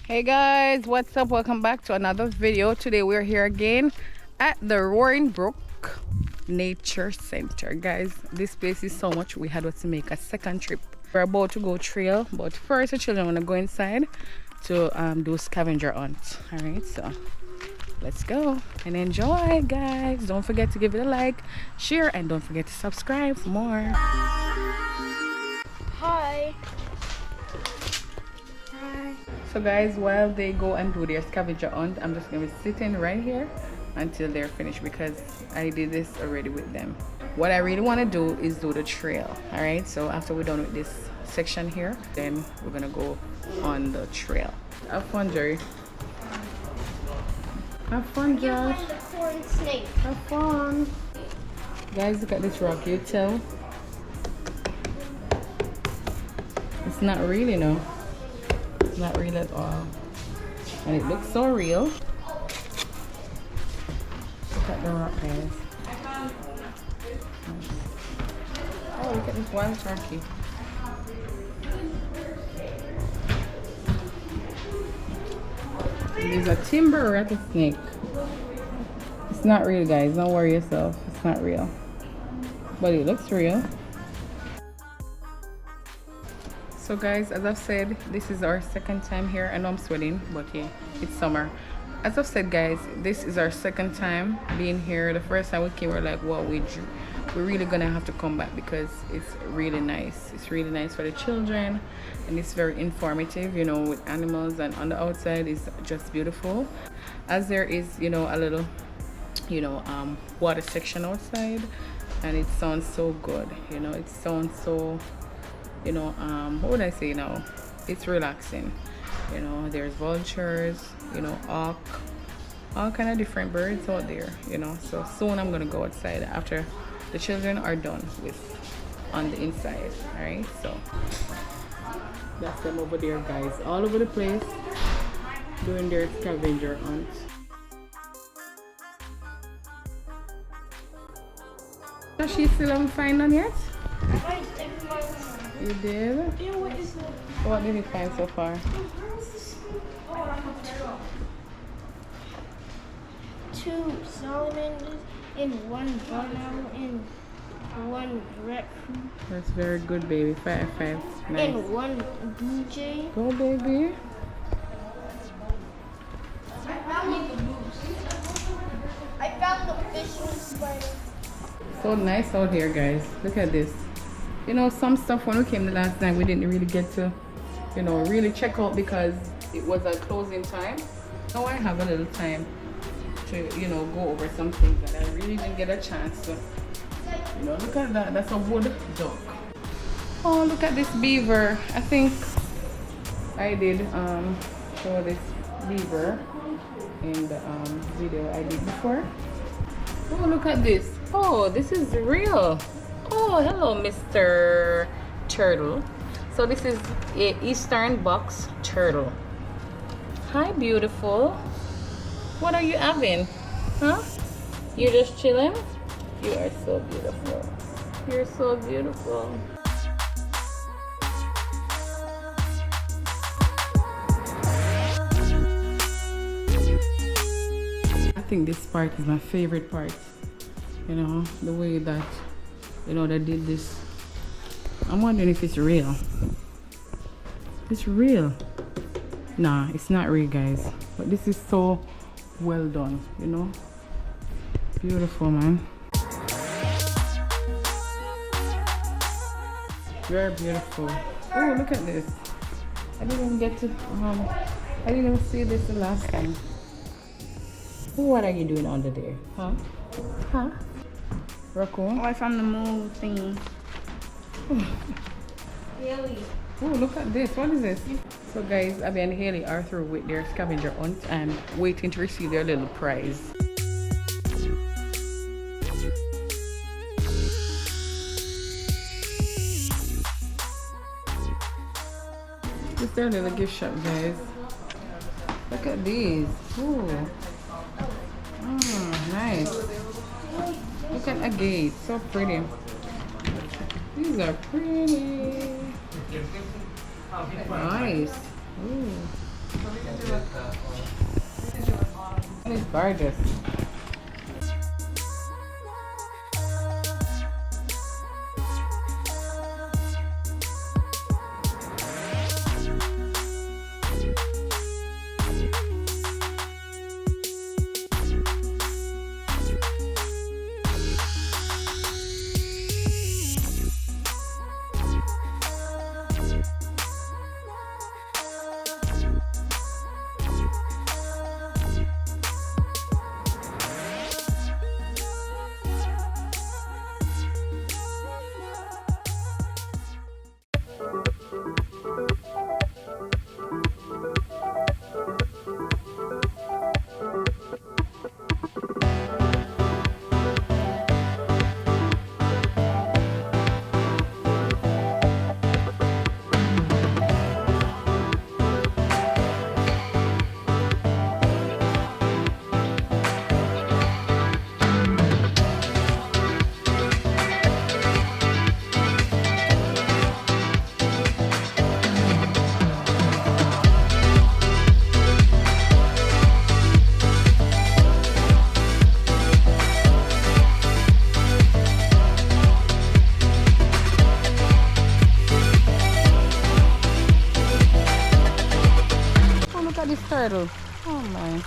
Hey guys, what's up? Welcome back to another video. Today we're here again at the Brook Nature Center. Guys, this place is so much. We had to make a second trip. We're about to go trail, but first the children want to go inside to do scavenger hunt. All right, so let's go and enjoy, guys. Don't forget to give it a like, share, and don't forget to subscribe for more. Hi. So guys, while they go and do their scavenger hunt, I'm just gonna be sitting right here until they're finished because I did this already with them. What I really want to do is do the trail. All right, so after we're done with this section here, then we're gonna go on the trail. Have fun, Jerry. Have fun, Josh. Have fun. Guys, look at this rock. You tell it's not real, you know. It's not real at all, and it looks so real. Look at the rock, guys. Oh, look at this wild turkey. There's a timber rattlesnake. It's not real, guys. Don't worry yourself. It's not real, but it looks real. So guys, as I've said, this is our second time here. I know I'm sweating, but yeah, it's summer. As I've said, guys, this is our second time being here. The first time we came, we were like, well, we're really gonna have to come back because it's really nice. It's really nice for the children, and it's very informative, you know, with animals, and on the outside is just beautiful. As there is, you know, a little, you know, water section outside, and it sounds so good, you know. It sounds so, you know, what would I say now? It's relaxing. You know, there's vultures, you know, all kind of different birds out there, you know. So soon I'm gonna go outside after the children are done with on the inside. All right, so that's them over there, guys, all over the place doing their scavenger hunt. So she still haven't found none yet? You did? Yeah, what is it? What did you find so far? Two salamanders and one bull and one raccoon. That's very good, baby. 5, 5. Nice. And one blue jay. Go, baby. I found the fishing spider. So nice out here, guys. Look at this. You know, some stuff when we came the last night we didn't really get to, you know, really check out because it was a closing time. Now I have a little time to, you know, go over some things that I really didn't get a chance to. You know, look at that. That's a wood duck. Oh, look at this beaver. I think I did show this beaver in the video I did before. Oh, look at this. Oh, this is real. Oh, hello, Mr. Turtle. So this is a eastern box turtle. Hi, beautiful. What are you having? Huh? You're just chilling? You are so beautiful. You're so beautiful. I think this part is my favorite part. You know, the way that, you know, they did this. I'm wondering if it's real. It's real. Nah, it's not real, guys. But this is so well done, you know. Beautiful, man. Very beautiful. Oh, look at this. I didn't even get to I didn't even see this the last time. What are you doing under there? Huh? Huh? Raccoon? Oh, I found the mole thingy. Really? Oh, look at this. What is this? So guys, Abby and Haley are through with their scavenger hunt and waiting to receive their little prize. This is their little gift shop, guys. Look at these. Oh, nice. Look at a gate. So pretty. These are pretty. Nice. Ooh. It's gorgeous. Oh, look at this turtle. Oh my.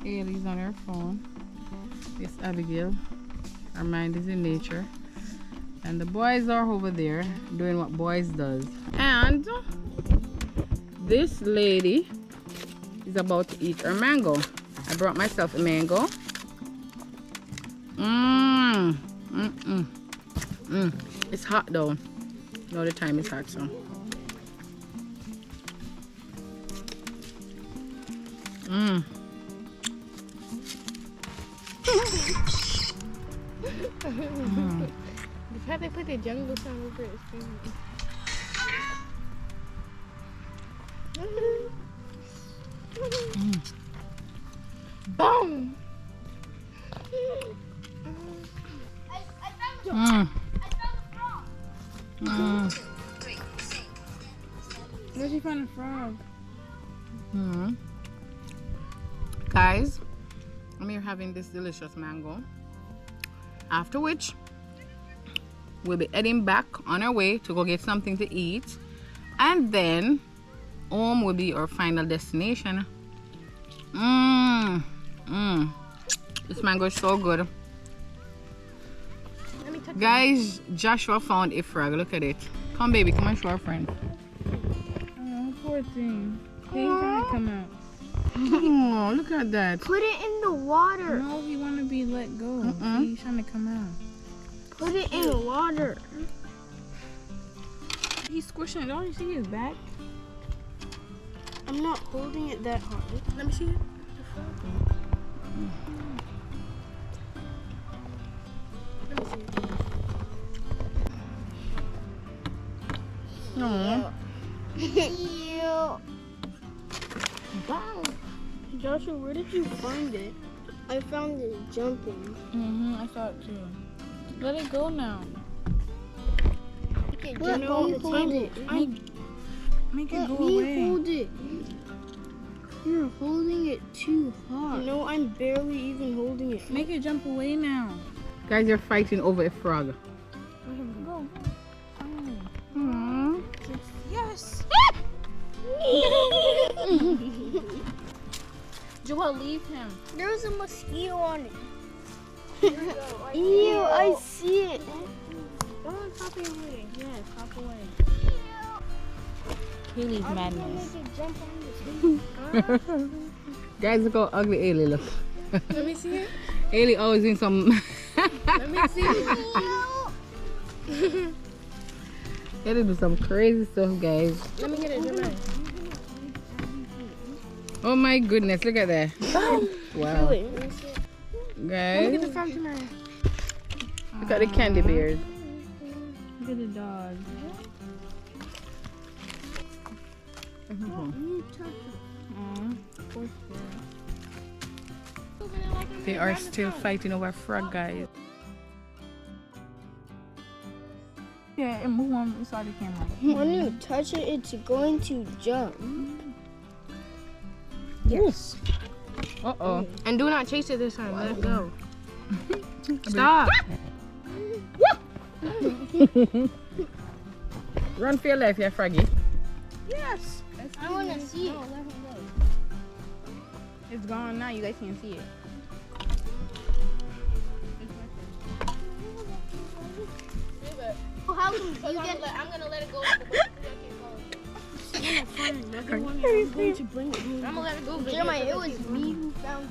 Haley's on her phone. Yes, Abigail. Our mind is in nature. And the boys are over there doing what boys does. And this lady is about to eat her mango. I brought myself a mango. It's hot though. Now the time is hot, so. Mm. The fact they put the jungle sound over it is crazy. Boom! Mm. Mm. Where'd you find a frog? Mm. Guys, I'm here having this delicious mango. After which, we'll be heading back on our way to go get something to eat. And then, home will be our final destination. Mmm. Mmm. This mango is so good. Let me touch Guys, Joshua found a frog. Look at it. Come, baby. Come and show our friend. Oh, poor thing. He's trying to come out. Oh, look at that. Put it in the water. No, he want to be let go. He's trying to come out. Put it in the water. He's squishing it. All you see is back. I'm not holding it that hard. Let me see it. Let me see it. No. Wow. Joshua, where did you find it? I found it jumping. I saw it too. Let it go now. Okay, Let jump on me the hold table. it. Make it Let go me away. hold it. You're holding it too hard. No, I'm barely even holding it. Make it jump away now. Guys, you're fighting over a frog. Go. Aww. Yes. Joel, leave him. There's a mosquito on it. Ew, I see it. Don't pop it away. Yes, pop away. Haley's madness. Make it jump on the table. Guys, look how ugly Ailey looks. Let me see it. Ailey always doing some. Let me see it. Ailey do some crazy stuff, guys. Let me get it. Jump on. Oh my goodness, look at that. Wow. Wait, let me see it. Let me get the Guys, fountain eye. look at the candy bears. Look at the dog. They are still fighting over frog, guys. Yeah, and move on inside the camera. When you touch it, it's going to jump. Yes. Uh-oh. And do not chase it this time. Let it go. Stop. Run for your life, yeah, froggy. Yes. I want to see it. It's gone now. You guys can't see it. How come you get? I'm gonna let it go. I'm going to bring it home. I'm gonna let it go. Jeremiah, it was me who found.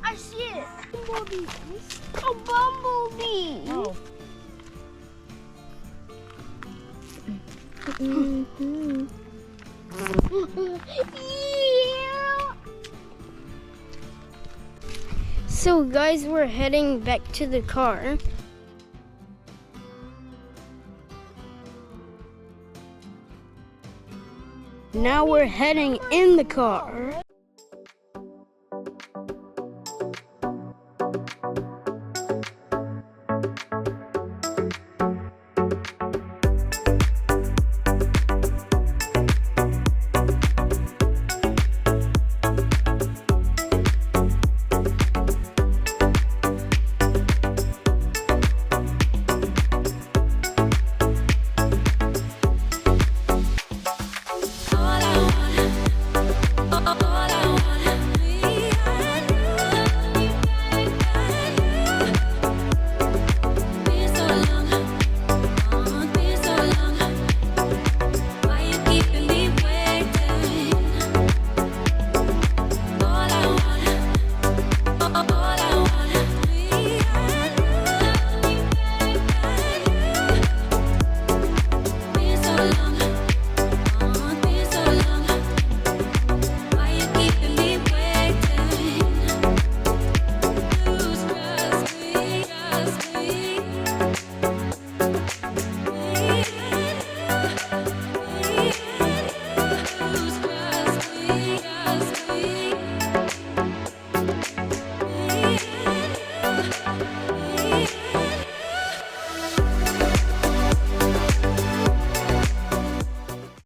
I see it. Bumblebee. A bumblebee. Oh. So guys, we're heading back to the car. Now we're heading in the car.